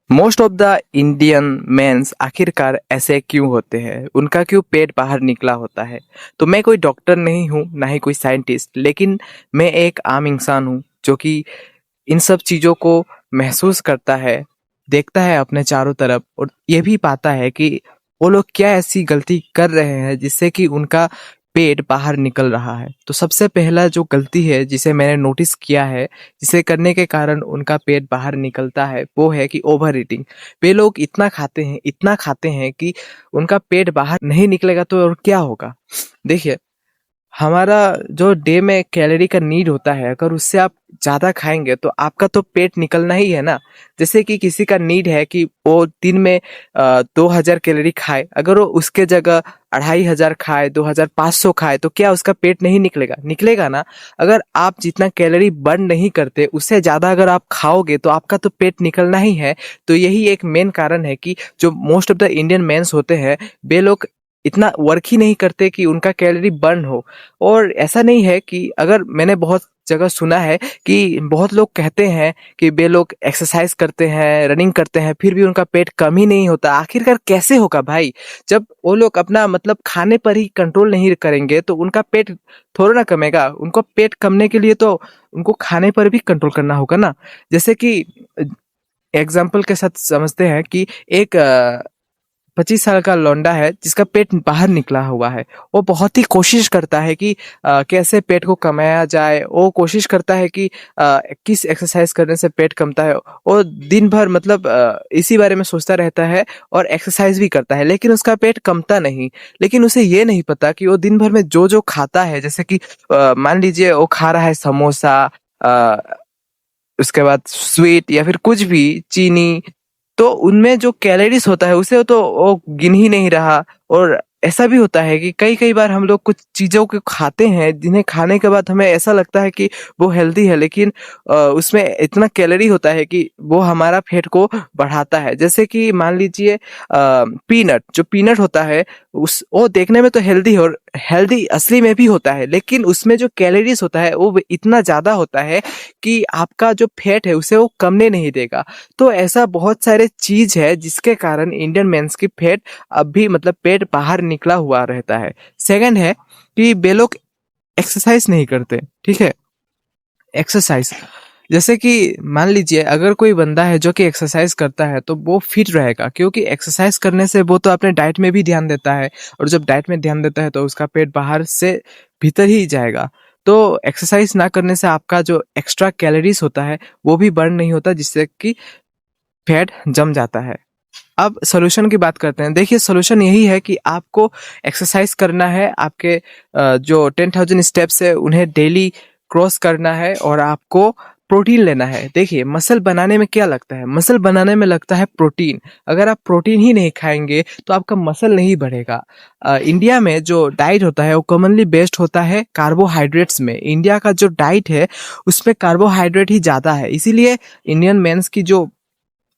Most of the Indian mains आखिरकार ऐसे क्यों होते हैं, उनका क्यों पेट बाहर निकला होता है। तो मैं कोई डॉक्टर नहीं हूँ, ना ही कोई साइंटिस्ट, लेकिन मैं एक आम इंसान हूँ जो कि इन सब चीज़ों को महसूस करता है, देखता है अपने चारों तरफ और ये भी पाता है कि वो लोग क्या ऐसी गलती कर रहे हैं जिससे कि उनका पेट बाहर निकल रहा है। तो सबसे पहला जो गलती है जिसे मैंने नोटिस किया है, जिसे करने के कारण उनका पेट बाहर निकलता है, वो है कि ओवर ईटिंग। वे लोग इतना खाते हैं कि उनका पेट बाहर नहीं निकलेगा तो और क्या होगा। देखिए, हमारा जो डे में कैलोरी का नीड होता है, अगर उससे आप ज़्यादा खाएंगे तो आपका तो पेट निकलना ही है ना। जैसे कि किसी का नीड है कि वो दिन में 2000 कैलोरी खाए, अगर वो उसके जगह 2500 खाए, 2500 खाए, तो क्या उसका पेट नहीं निकलेगा? निकलेगा ना। अगर आप जितना कैलोरी बर्न नहीं करते उससे ज़्यादा अगर आप खाओगे तो आपका तो पेट निकलना ही है। तो यही एक मेन कारण है कि जो most of the Indian mains होते हैं, वे लोग इतना वर्क ही नहीं करते कि उनका कैलोरी बर्न हो। और ऐसा नहीं है कि, अगर मैंने बहुत जगह सुना है कि बहुत लोग कहते हैं कि वे लोग एक्सरसाइज करते हैं, रनिंग करते हैं, फिर भी उनका पेट कम ही नहीं होता। आखिरकार कैसे होगा भाई? जब वो लोग अपना मतलब खाने पर ही कंट्रोल नहीं करेंगे तो उनका पेट थोड़ा ना कमेगा। उनको पेट कमने के लिए तो उनको खाने पर भी कंट्रोल करना होगा ना। जैसे कि एग्जाम्पल के साथ समझते हैं कि एक 25 साल का लौंडा है जिसका पेट बाहर निकला हुआ है। वो बहुत ही कोशिश करता है कि कैसे पेट को कमाया जाए। वो कोशिश करता है कि किस एक्सरसाइज करने से पेट कमता है। वो दिन भर मतलब इसी बारे में सोचता रहता है और एक्सरसाइज भी करता है, लेकिन उसका पेट कमता नहीं। लेकिन उसे ये नहीं पता कि वो दिन भर में जो जो खाता है, जैसे कि मान लीजिए वो खा रहा है समोसा, अ, उसके बाद स्वीट या फिर कुछ भी चीनी, तो उनमें जो कैलोरीज होता है उसे तो वो गिन ही नहीं रहा। और ऐसा भी होता है कि कई कई बार हम लोग कुछ चीज़ों को खाते हैं जिन्हें खाने के बाद हमें ऐसा लगता है कि वो हेल्दी है, लेकिन उसमें इतना कैलोरी होता है कि वो हमारा पेट को बढ़ाता है। जैसे कि मान लीजिए पीनट, जो पीनट होता है उस वो देखने में तो हेल्दी और हेल्दी असली में भी होता है, लेकिन उसमें जो कैलोरीज होता है वो इतना ज़्यादा होता है कि आपका जो फैट है उसे वो कमने नहीं देगा। तो ऐसा बहुत सारे चीज है जिसके कारण इंडियन मेंस की फैट अब भी मतलब पेट बाहर निकला हुआ रहता है। सेकंड है कि वे लोग एक्सरसाइज नहीं करते। ठीक है, एक्सरसाइज, जैसे कि मान लीजिए अगर कोई बंदा है जो कि एक्सरसाइज करता है तो वो फिट रहेगा, क्योंकि एक्सरसाइज करने से वो तो अपने डाइट में भी ध्यान देता है, और जब डाइट में ध्यान देता है तो उसका पेट बाहर से भीतर ही जाएगा। तो एक्सरसाइज ना करने से आपका जो एक्स्ट्रा कैलोरीज होता है वो भी बर्न नहीं होता, जिससे कि फैट जम जाता है। अब सॉल्यूशन की बात करते हैं। देखिए, सॉल्यूशन यही है कि आपको एक्सरसाइज करना है, आपके जो 10,000 स्टेप्स है उन्हें डेली क्रॉस करना है, और आपको प्रोटीन लेना है। देखिए, मसल बनाने में क्या लगता है? मसल बनाने में लगता है प्रोटीन। अगर आप प्रोटीन ही नहीं खाएंगे तो आपका मसल नहीं बढ़ेगा। इंडिया में जो डाइट होता है वो कॉमनली बेस्ड होता है कार्बोहाइड्रेट्स में। इंडिया का जो डाइट है उसमें कार्बोहाइड्रेट ही ज़्यादा है, इसीलिए इंडियन मेंस की जो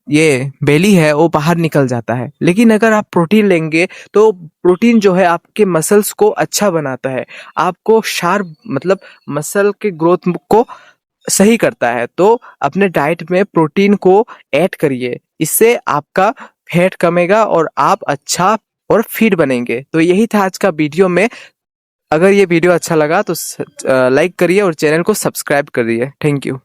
ये बेली है वो बाहर निकल जाता है। लेकिन अगर आप प्रोटीन लेंगे तो प्रोटीन जो है आपके मसल्स को अच्छा बनाता है, आपको शार्प मतलब मसल के ग्रोथ को सही करता है। तो अपने डाइट में प्रोटीन को ऐड करिए, इससे आपका फैट कमेगा और आप अच्छा और फिट बनेंगे। तो यही था आज का वीडियो में। अगर ये वीडियो अच्छा लगा तो लाइक करिए और चैनल को सब्सक्राइब करिए। Thank you.